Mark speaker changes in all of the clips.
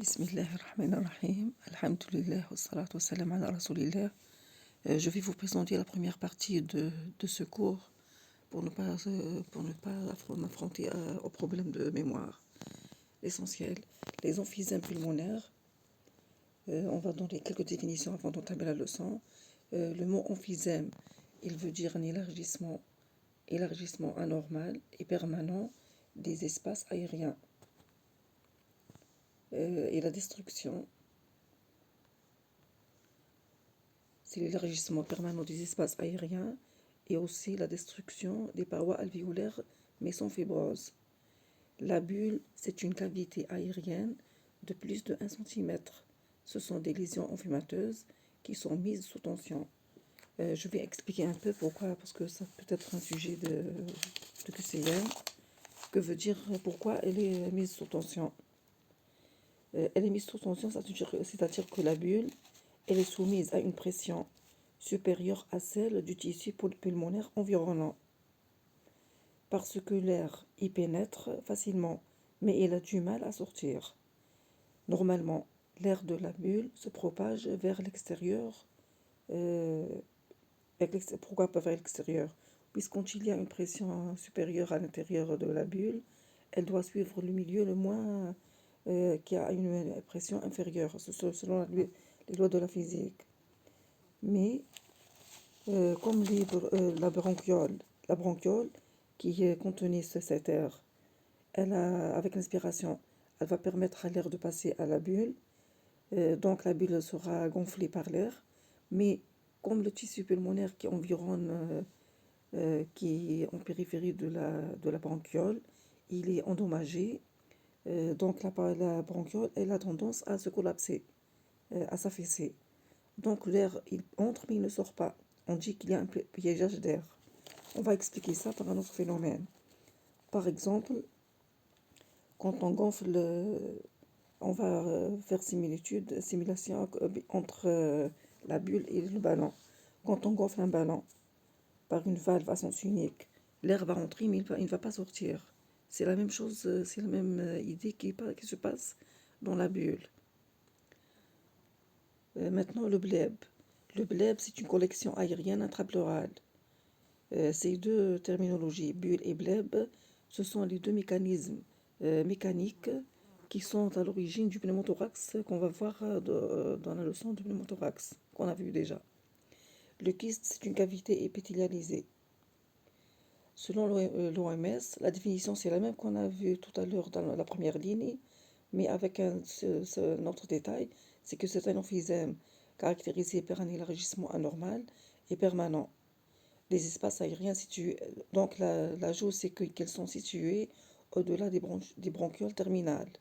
Speaker 1: Bismillahirrahmanirrahim. Alhamdulillah, wassalatu wassalam ala rasulillah. Je vais vous présenter la première partie de ce cours pour ne pas m'affronter au problème de mémoire. L'essentiel, les emphysèmes pulmonaires. On va donner quelques définitions avant d'entamer la leçon. Le mot emphysème, il veut dire un élargissement anormal et permanent des espaces aériens. Et la destruction, c'est l'élargissement permanent des espaces aériens et aussi la destruction des parois alvéolaires mais sans fibrose. La bulle, c'est une cavité aérienne de plus de 1 cm. Ce sont des lésions emphymateuses qui sont mises sous tension. Je vais expliquer un peu pourquoi, parce que ça peut être un sujet de QCM. Que veut dire pourquoi elle est mise sous tension? Elle est mise sous tension, c'est-à-dire que la bulle, elle est soumise à une pression supérieure à celle du tissu pulmonaire environnant, parce que l'air y pénètre facilement, mais il a du mal à sortir. Normalement, l'air de la bulle se propage vers l'extérieur. Pourquoi pas vers l'extérieur? Puisqu'il y a une pression supérieure à l'intérieur de la bulle, elle doit suivre le milieu le moins qui a une pression inférieure, selon les lois de la physique. Mais comme la bronchiole qui contenait cet air, avec l'inspiration, elle va permettre à l'air de passer à la bulle. Donc la bulle sera gonflée par l'air. Mais comme le tissu pulmonaire qui environne, qui est en périphérie de la bronchiole, il est endommagé. Donc la bronchiole, elle a tendance à se collapser, à s'affaisser. Donc l'air, il entre mais il ne sort pas. On dit qu'il y a un piégeage d'air. On va expliquer ça par un autre phénomène. Par exemple, quand on gonfle, on va faire simulation entre la bulle et le ballon. Quand on gonfle un ballon par une valve à sens unique, l'air va entrer mais il ne va pas sortir. C'est la même chose, c'est la même idée qui se passe dans la bulle. Maintenant, le bleb. Le bleb, c'est une collection aérienne intrapleurale. Ces deux terminologies, bulle et bleb, ce sont les deux mécanismes mécaniques qui sont à l'origine du pneumothorax qu'on va voir dans la leçon du pneumothorax qu'on a vu déjà. Le kyste, c'est une cavité épithélialisée. Selon l'OMS, la définition c'est la même qu'on a vu tout à l'heure dans la première ligne, mais avec un autre détail, c'est que c'est un emphysème caractérisé par un élargissement anormal et permanent des espaces aériens situés. Donc l'ajout, c'est qu'elles sont situées au-delà des bronchioles terminales.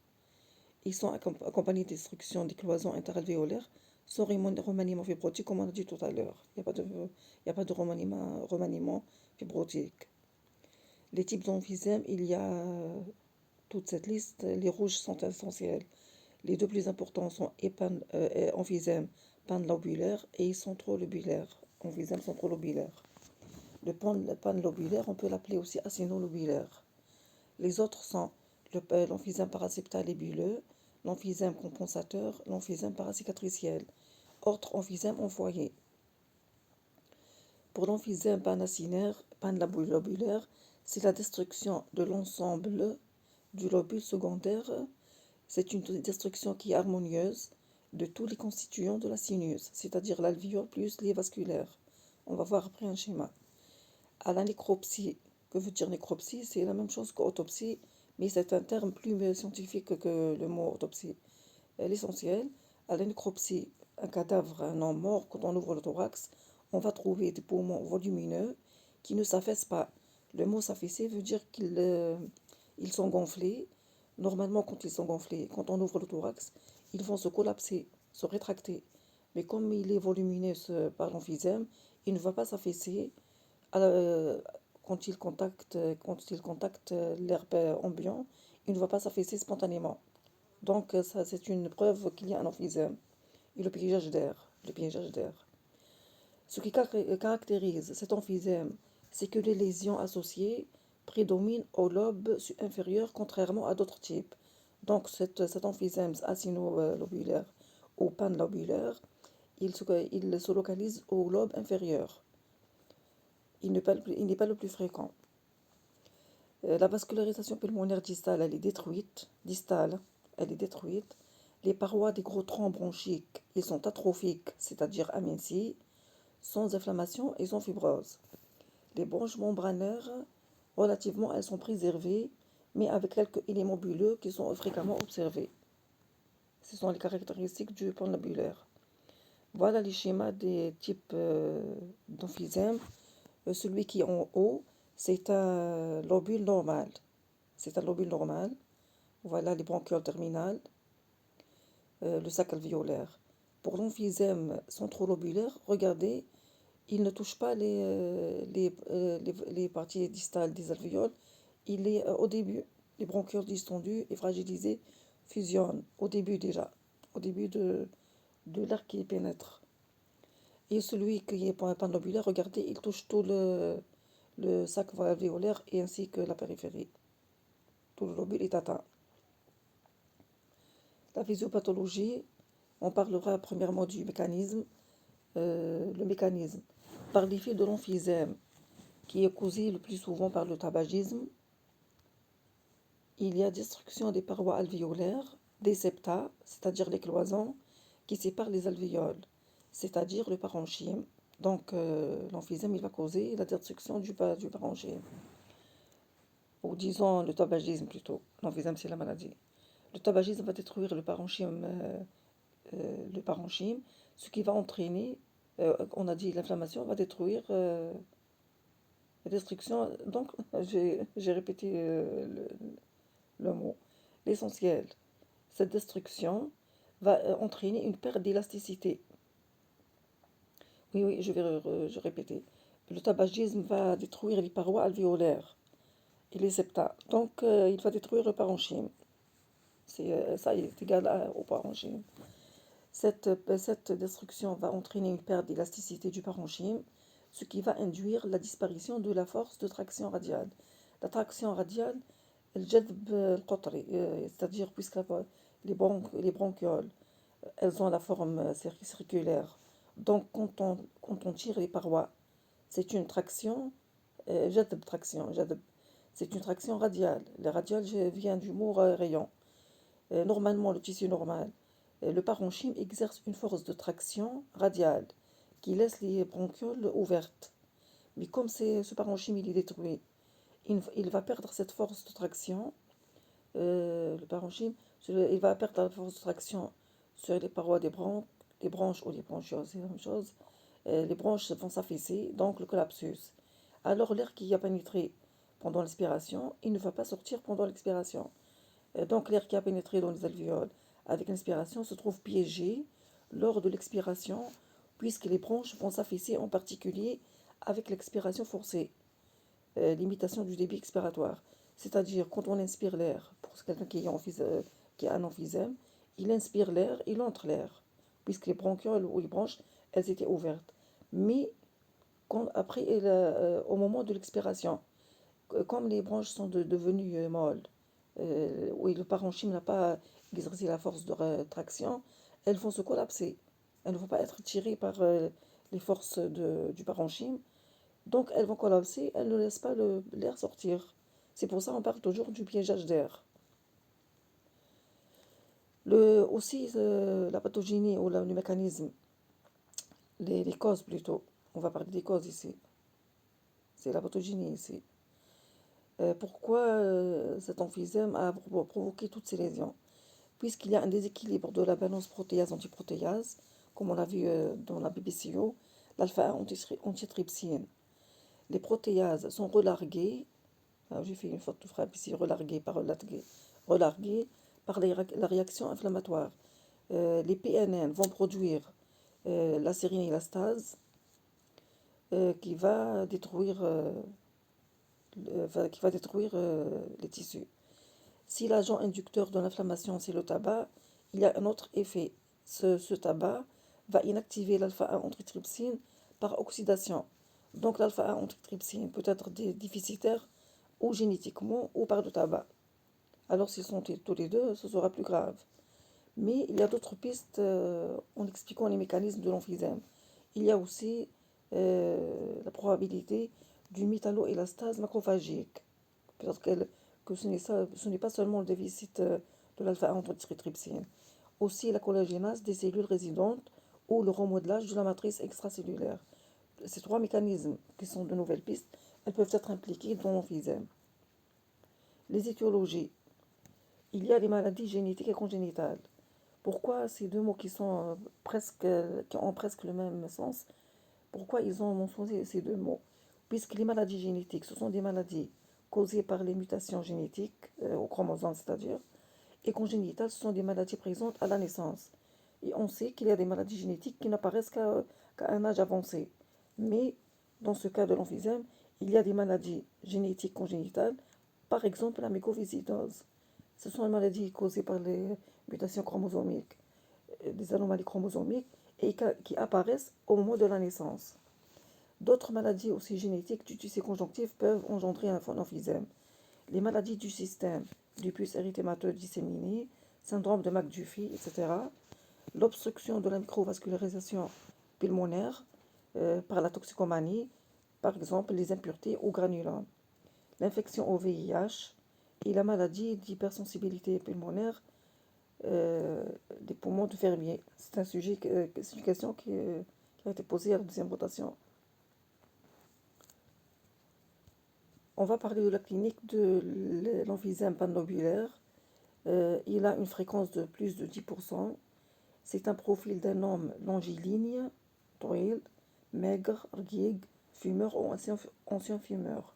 Speaker 1: Ils sont accompagnés de destruction des cloisons interalvéolaires sans remaniement fibrotique, comme on a dit tout à l'heure. Il n'y a pas de remaniement fibrotique. Les types d'emphysèmes, il y a toute cette liste. Les rouges sont essentiels. Les deux plus importants sont emphysème panlobulaire et centrolobulaire. Emphysème centrolobulaire. Le panlobulaire, on peut l'appeler aussi acénolobulaire. Les autres sont l'emphysème paraseptal et bulleux, l'emphysème compensateur, l'emphysème paracicatriciel. Autre emphysème en foyer. Pour l'emphysème panacinaire, panlobulaire, c'est la destruction de l'ensemble du lobule secondaire. C'est une destruction qui est harmonieuse de tous les constituants de la sinus, c'est-à-dire l'alvéole plus les vasculaires. On va voir après un schéma. À la nécropsie, que veut dire nécropsie? C'est la même chose qu'autopsie, mais c'est un terme plus scientifique que le mot autopsie. L'essentiel, à la nécropsie, un cadavre, un homme mort, quand on ouvre le thorax, on va trouver des poumons volumineux qui ne s'affaissent pas. Le mot s'affaisser veut dire qu'ils sont gonflés. Normalement, quand ils sont gonflés, quand on ouvre le thorax, ils vont se collapser, se rétracter. Mais comme il est volumineux par l'emphysème, il ne va pas s'affaisser quand il contacte l'air ambiant, il ne va pas s'affaisser spontanément. Donc ça, c'est une preuve qu'il y a un emphysème. Et le piégeage d'air. Ce qui caractérise cet emphysème, c'est que les lésions associées prédominent au lobe inférieur, contrairement à d'autres types. Donc cet emphysème acino-lobulaire ou panlobulaire, il se localise au lobe inférieur. Il n'est pas le plus fréquent. La vascularisation pulmonaire distale, elle est détruite. Distale, elle est détruite. Les parois des gros troncs bronchiques, ils sont atrophiques, c'est-à-dire amincis, sans inflammation et sans fibrose. Les bronches membranaires, relativement, elles sont préservées, mais avec quelques éléments bulleux qui sont fréquemment observés. Ce sont les caractéristiques du pont lobulaire. Voilà les schémas des types d'emphysème. Celui qui est en haut, c'est un lobule normal. C'est un lobule normal. Voilà les bronchioles terminales, le sac alvéolaire. Pour l'emphysème centrolobulaire, regardez, il ne touche pas les parties distales des alvéoles. Il est au début. Les bronchioles distendues et fragilisées fusionnent au début déjà, au début de l'air qui pénètre. Et celui qui est panlobulaire, regardez, il touche tout le sac alvéolaire et ainsi que la périphérie. Tout le lobule est atteint. La physiopathologie, on parlera premièrement du mécanisme. Le mécanisme, par l'effet de l'emphysème, qui est causé le plus souvent par le tabagisme, il y a destruction des parois alvéolaires, des septa, c'est-à-dire les cloisons, qui séparent les alvéoles, c'est-à-dire le parenchyme. Donc l'emphysème, il va causer la destruction du parenchyme. Ou disons le tabagisme plutôt. L'emphysème, c'est la maladie. Le tabagisme va détruire le parenchyme, ce qui va entraîner, on a dit l'inflammation va détruire la destruction. Donc, j'ai répété le mot. L'essentiel, cette destruction va entraîner une perte d'élasticité. Oui, oui, je répéter. Le tabagisme va détruire les parois alvéolaires et les septa. Donc, il va détruire le parenchyme. Ça est égal au parenchyme. Cette destruction va entraîner une perte d'élasticité du parenchyme, ce qui va induire la disparition de la force de traction radiale. La traction radiale, c'est-à-dire puisque les bronchioles, elles ont la forme circulaire. Donc quand on tire les parois, c'est une traction, traction, c'est une traction radiale. La radiale vient du mot rayon. Normalement, le tissu normal, le parenchyme exerce une force de traction radiale qui laisse les bronchioles ouvertes. Mais comme ce parenchyme il est détruit, il va perdre cette force de traction. Le parenchyme, il va perdre la force de traction sur les parois des branches ou des bronchioles, c'est la même chose. Les branches vont s'affaisser, donc le collapsus. Alors l'air qui a pénétré pendant l'expiration, il ne va pas sortir pendant l'expiration. Donc l'air qui a pénétré dans les alvéoles avec l'inspiration se trouve piégé lors de l'expiration, puisque les bronches vont s'affaisser en particulier avec l'expiration forcée, l'imitation du débit expiratoire. C'est-à-dire quand on inspire l'air, pour quelqu'un qui a un emphysème, il inspire l'air, il entre l'air, puisque les bronchioles ou les branches, elles étaient ouvertes. Mais après, au moment de l'expiration, comme les branches sont devenues molles, où le parenchyme n'a pas exercé la force de traction, elles vont se collapser. Elles ne vont pas être tirées par les forces du parenchyme. Donc elles vont collapser, elles ne laissent pas l'air sortir. C'est pour ça qu'on parle toujours du piégeage d'air. Aussi, la pathogénie ou le mécanisme, les causes plutôt. On va parler des causes ici. C'est la pathogénie ici. Pourquoi cet emphysème a provoqué toutes ces lésions? Puisqu'il y a un déséquilibre de la balance protéase-antiprotéase, comme on l'a vu dans la BBCO, l'alpha-antitrypsine. Les protéases sont relarguées, j'ai fait une faute de frappe ici, relarguées par la réaction inflammatoire. Les PNN vont produire la sérénélastase qui va détruire, les tissus. Si l'agent inducteur de l'inflammation, c'est le tabac, il y a un autre effet. Ce tabac va inactiver l'alpha-1 antitrypsine par oxydation. Donc l'alpha-1 antitrypsine peut être déficitaire ou génétiquement ou par le tabac. Alors s'ils sont tous les deux, ce sera plus grave. Mais il y a d'autres pistes en expliquant les mécanismes de l'emphysème. Il y a aussi la probabilité d'une métalloélastase macrophagique. Peut-être que ce n'est pas seulement le déficit de l'alpha-1 aussi la collagénase des cellules résidentes ou le remodelage de la matrice extracellulaire. Ces trois mécanismes, qui sont de nouvelles pistes, elles peuvent être impliquées dans l'emphysème. Les étiologies. Il y a des maladies génétiques et congénitales. Pourquoi ces deux mots qui ont presque le même sens, pourquoi ils ont mentionné ces deux mots? Puisque les maladies génétiques, ce sont des maladies causées par les mutations génétiques, au chromosome c'est-à-dire, et congénitales, ce sont des maladies présentes à la naissance. Et on sait qu'il y a des maladies génétiques qui n'apparaissent qu'à un âge avancé. Mais dans ce cas de l'emphysème, il y a des maladies génétiques congénitales, par exemple la mucoviscidose. Ce sont les maladies causées par les mutations chromosomiques, des anomalies chromosomiques, et qui apparaissent au moment de la naissance. D'autres maladies aussi génétiques du tissu conjonctif peuvent engendrer un emphysème. Les maladies du système, lupus érythémateux disséminé, syndrome de McDuffie, etc. L'obstruction de la microvascularisation pulmonaire par la toxicomanie, par exemple les impuretés ou granulome. L'infection au VIH et la maladie d'hypersensibilité pulmonaire des poumons de fermier. C'est une question qui a été posée à la deuxième rotation. On va parler de la clinique de l'emphysème panlobulaire. Il a une fréquence de plus de 10%. C'est un profil d'un homme longiligne, droïde, maigre, erguigue, fumeur ou ancien fumeur.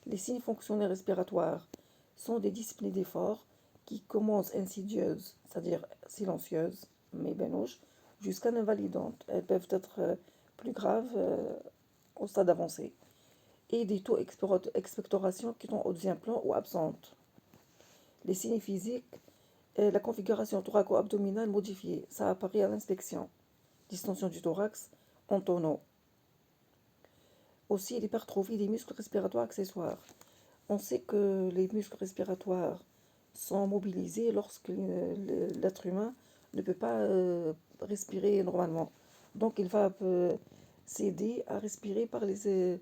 Speaker 1: Les signes fonctionnels respiratoires sont des dyspnées d'effort qui commencent insidieuses, c'est-à-dire silencieuses, mais bénouches, jusqu'à invalidantes. Elles peuvent être plus graves au stade avancé. Et des taux expectoration qui sont au deuxième plan ou absentes. Les signes physiques, la configuration thoraco-abdominale modifiée, ça apparaît à l'inspection. Distension du thorax en tonneau. Aussi l'hypertrophie des muscles respiratoires accessoires. On sait que les muscles respiratoires sont mobilisés lorsque l'être humain ne peut pas respirer normalement. Donc il va s'aider à respirer par les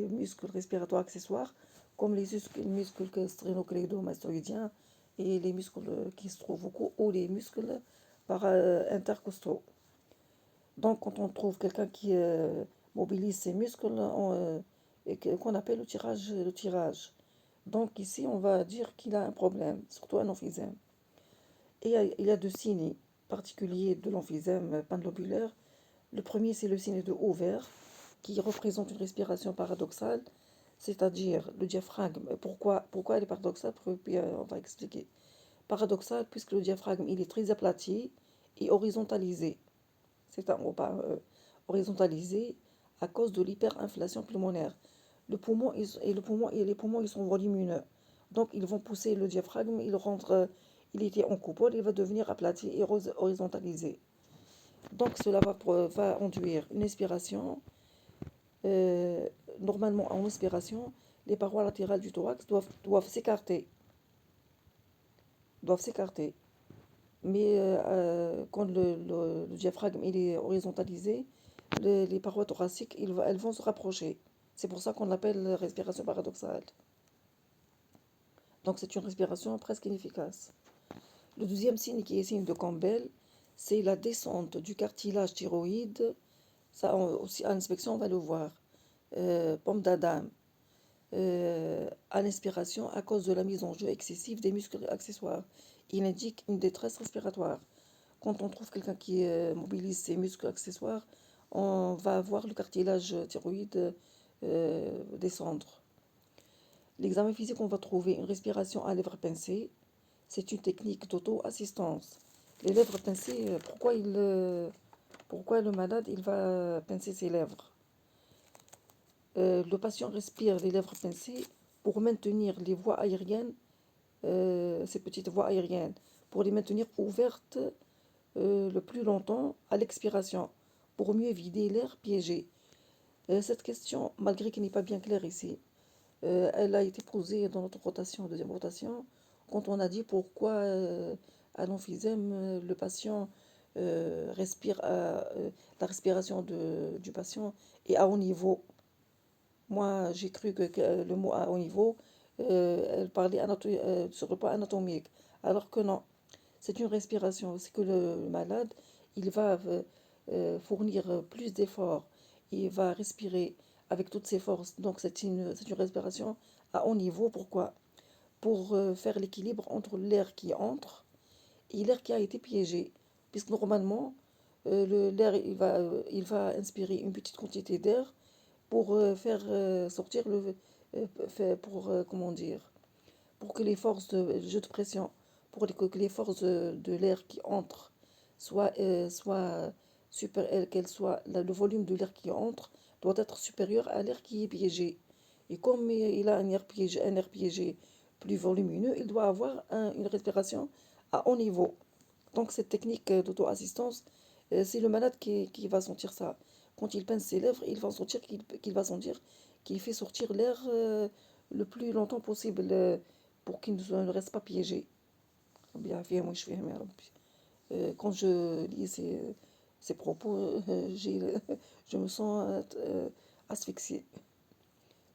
Speaker 1: muscles respiratoires accessoires, comme les muscles strénocleidomastoïdiens et les muscles qui se trouvent au cou ou les muscles intercostaux. Donc quand on trouve quelqu'un qui mobilise ses muscles, qu'on appelle le tirage. Donc ici, on va dire qu'il a un problème, surtout un emphysème. Et il y a deux signes particuliers de l'emphysème panlobulaire. Le premier, c'est le signe de ovaire, qui représente une respiration paradoxale, c'est-à-dire le diaphragme. Pourquoi elle est paradoxale? Puis on va expliquer. Paradoxale, puisque le diaphragme il est très aplati et horizontalisé. C'est un repas horizontalisé à cause de l'hyperinflation pulmonaire. Le poumon et les poumons ils sont volumineux. Donc ils vont pousser le diaphragme, il était en coupole, il va devenir aplati et horizontalisé. Donc cela va induire une inspiration. Normalement en inspiration, les parois latérales du thorax doivent s'écarter. Mais quand le diaphragme il est horizontalisé, les parois thoraciques elles vont se rapprocher. C'est pour ça qu'on l'appelle respiration paradoxale. Donc c'est une respiration presque inefficace. Le deuxième signe qui est signe de Campbell, c'est la descente du cartilage thyroïde. Ça aussi à l'inspection on va le voir. Pomme d'Adam. À l'inspiration à cause de la mise en jeu excessive des muscles accessoires. Il indique une détresse respiratoire. Quand on trouve quelqu'un qui mobilise ses muscles accessoires, on va voir le cartilage thyroïde descendre. L'examen physique, on va trouver une respiration à lèvres pincées. C'est une technique d'auto-assistance. Les lèvres pincées, pourquoi le malade il va pincer ses lèvres? Le patient respire les lèvres pincées pour maintenir les voies aériennes, ces petites voies aériennes, pour les maintenir ouvertes le plus longtemps à l'expiration, pour mieux vider l'air piégé. Cette question, malgré qu'elle n'est pas bien claire ici, elle a été posée dans notre rotation, deuxième rotation. quand on a dit pourquoi à l'emphysème, le patient respire la respiration du patient est à haut niveau. Moi, j'ai cru que le mot à haut niveau, elle parlait sur le plan anatomique, alors que non, c'est une respiration. C'est que le malade, il va fournir plus d'efforts, il va respirer avec toutes ses forces. Donc, c'est une respiration à haut niveau. Pourquoi? Pour faire l'équilibre entre l'air qui entre et l'air qui a été piégé. Puisque normalement, l'air, il va inspirer une petite quantité d'air pour faire sortir pour, comment dire, pour que les forces de jeu de pression, pour que les forces de l'air qui entre soient super, le volume de l'air qui entre doit être supérieur à l'air qui est piégé. Et comme il a un air piégé plus volumineux, il doit avoir une respiration à haut niveau. Donc cette technique d'auto-assistance, c'est le malade qui va sentir ça. Quand il pince ses lèvres, qu'il va sentir qu'il fait sortir l'air le plus longtemps possible pour qu'il ne reste pas piégé. Bien, moi, je fais, quand je lis ces propos, je me sens asphyxiée.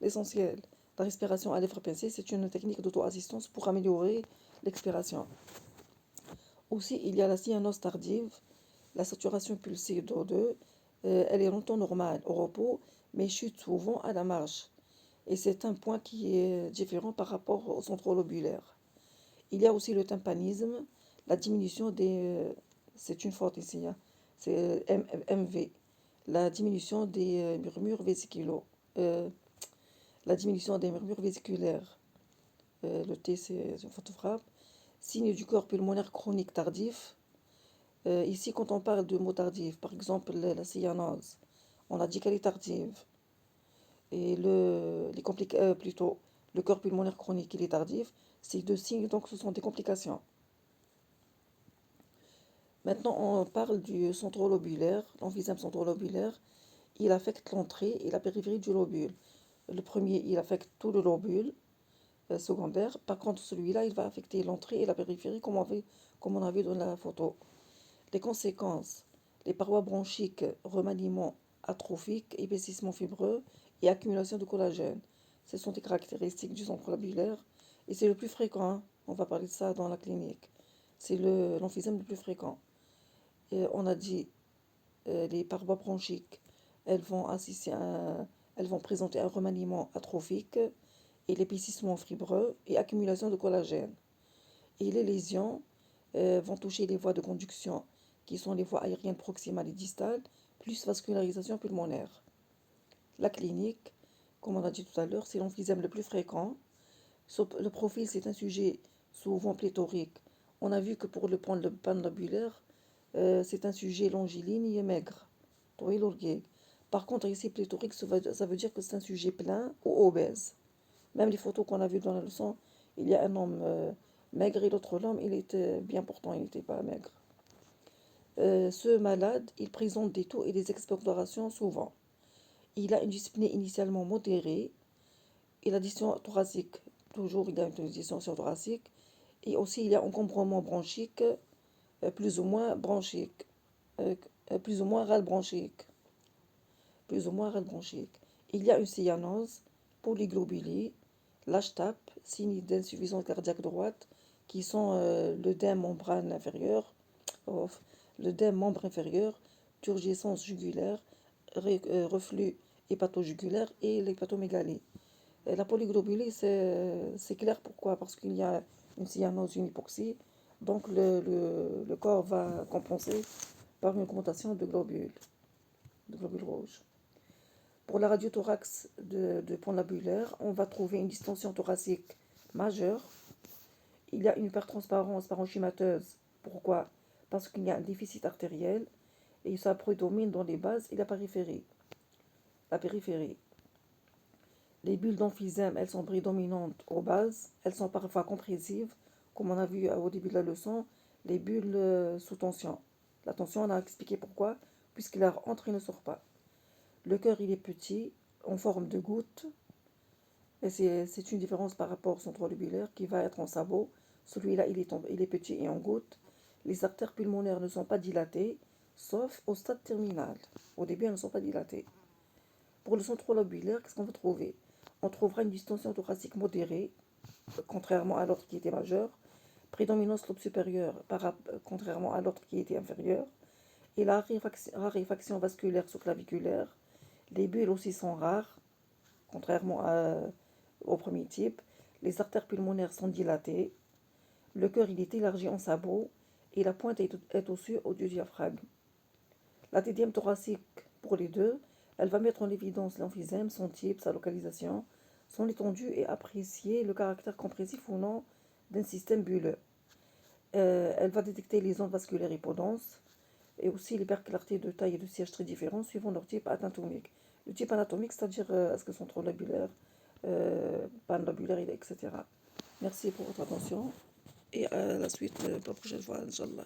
Speaker 1: L'essentiel, la respiration à lèvres pincées, c'est une technique d'auto-assistance pour améliorer l'expiration. Aussi, il y a la cyanose tardive, la saturation pulsée d'O2, elle est longtemps normale au repos, mais chute souvent à la marche. Et c'est un point qui est différent par rapport au centre lobulaire. Il y a aussi le tympanisme, la diminution c'est une faute ici, hein, c'est MV, la diminution des murmures vésiculaires. La diminution des murmures vésiculaires. Le T, c'est une faute de frappe. Signe du corps pulmonaire chronique tardif. Ici, quand on parle de mots tardifs, par exemple la cyanose, on a dit qu'elle est tardive. Et plutôt, le corps pulmonaire chronique, il est tardif. Ces deux signes, donc, ce sont des complications. Maintenant, on parle du centrolobulaire, l'emphysème centrolobulaire. Il affecte l'entrée et la périphérie du lobule. Le premier, il affecte tout le lobule secondaire. Par contre, celui-là, il va affecter l'entrée et la périphérie, comme on a vu dans la photo. Les conséquences, les parois bronchiques, remaniement atrophique, épaississement fibreux et accumulation de collagène. Ce sont des caractéristiques du centre lobulaire et c'est le plus fréquent, hein. On va parler de ça dans la clinique. C'est l'emphysème le plus fréquent. On a dit les parois bronchiques, elles vont présenter un remaniement atrophique et l'épaississement fibreux et accumulation de collagène. Et les lésions vont toucher les voies de conduction, qui sont les voies aériennes proximales et distales, plus vascularisation pulmonaire. La clinique, comme on a dit tout à l'heure, c'est l'emphysème le plus fréquent. Le profil, c'est un sujet souvent pléthorique. On a vu que pour le pan lobulaire, c'est un sujet longiligne et maigre. Par contre, ici, pléthorique, ça veut dire que c'est un sujet plein ou obèse. Même les photos qu'on a vues dans la leçon, il y a un homme maigre et l'autre homme, il était bien portant, il n'était pas maigre. Ce malade, il présente des taux et des expectorations souvent. Il a une dyspnée initialement modérée et la distension thoracique, toujours il y a une distension thoracique, et aussi il y a un encombrement bronchique, plus ou moins bronchique, plus ou moins râle bronchique, plus ou moins râle bronchique. Il y a une cyanose, polyglobulie, l'HTAP, signe d'insuffisance cardiaque droite, qui sont l'œdème membrane inférieure, l'œdème membre inférieur, turgescence jugulaire, reflux hépatojugulaire et l'hépatomégalie. La polyglobulie, c'est clair pourquoi? Parce qu'il y a une cyanose, une hypoxie, donc le corps va compenser par une augmentation de globules rouges. Pour la radiothorax de pont labulaire, on va trouver une distension thoracique majeure. Il y a une hypertransparence parenchymateuse. Pourquoi? Parce qu'il y a un déficit artériel et ça prédomine dans les bases et la périphérie. Les bulles d'emphysème, elles sont prédominantes aux bases. Elles sont parfois compressives, comme on a vu au début de la leçon, les bulles sous tension. La tension, on a expliqué pourquoi, puisque l'air entre et ne sort pas. Le cœur, il est petit, en forme de goutte. Et c'est une différence par rapport au centrolobulaire qui va être en sabot, Celui-là, il est petit et en goutte. Les artères pulmonaires ne sont pas dilatées, sauf au stade terminal. Au début, elles ne sont pas dilatées. Pour le centre lobulaire, qu'est-ce qu'on va trouver? On trouvera une distension thoracique modérée, contrairement à l'autre qui était majeur. Prédominance lobe supérieur, contrairement à l'autre qui était inférieur. Et la raréfaction vasculaire sous-claviculaire. Les bulles aussi sont rares, contrairement au premier type. Les artères pulmonaires sont dilatées. Le cœur il est élargi en sabot et la pointe est au-dessus du diaphragme. La TDM thoracique pour les deux, elle va mettre en évidence l'emphysème, son type, sa localisation, son étendue et apprécier le caractère compressif ou non d'un système bulleux. Elle va détecter les ondes vasculaires hypodenses et aussi l'hyperclarté de taille et de siège très différents suivant leur type anatomique. Le type anatomique, c'est-à-dire est-ce que centrolobulaire, panlobulaire, etc. Merci pour votre attention et à la suite, pour la prochaine fois, Inch'Allah.